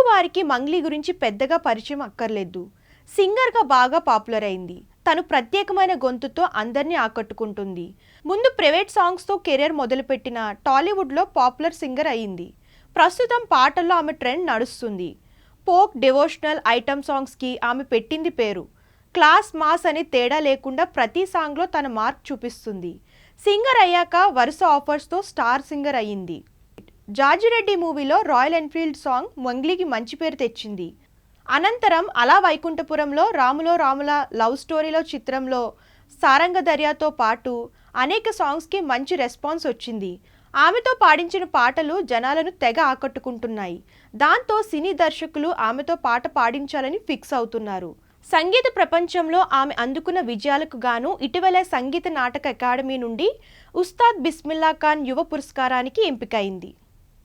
వారికి మంగ్లీ గురించి పెద్దగా పరిచయం అక్కర్లేదు. సింగర్గా బాగా పాపులర్ అయింది. తను ప్రత్యేకమైన గొంతుతో అందరినీ ఆకట్టుకుంటుంది. ముందు ప్రైవేట్ సాంగ్స్తో కెరీర్ మొదలుపెట్టిన టాలీవుడ్లో పాపులర్ సింగర్ అయింది. ప్రస్తుతం పాటల్లో ఆమె ట్రెండ్ నడుస్తుంది. ఫోక్, డివోషనల్, ఐటమ్ సాంగ్స్కి ఆమె పెట్టింది పేరు. క్లాస్, మాస్ అనే తేడా లేకుండా ప్రతి సాంగ్లో తన మార్క్ చూపిస్తుంది. సింగర్ అయ్యాక వరుస ఆఫర్స్తో స్టార్ సింగర్ అయ్యింది. జార్జిరెడ్డి మూవీలో రాయల్ ఎన్ఫీల్డ్ సాంగ్ మంగ్లీకి మంచి పేరు తెచ్చింది. అనంతరం అలా వైకుంఠపురంలో, రాములో రాముల, లవ్ స్టోరీలో చిత్రంలో, సారంగ దర్యాతో పాటు అనేక సాంగ్స్కి మంచి రెస్పాన్స్ వచ్చింది. ఆమెతో పాడించిన పాటలు జనాలను తెగ ఆకట్టుకుంటున్నాయి. దాంతో సినీ దర్శకులు ఆమెతో పాట పాడించాలని ఫిక్స్ అవుతున్నారు. సంగీత ప్రపంచంలో ఆమె అందుకున్న విజయాలకు గాను ఇటీవలే సంగీత నాటక అకాడమీ నుండి ఉస్తాద్ బిస్మిల్లా ఖాన్ యువ పురస్కారానికి ఎంపికైంది.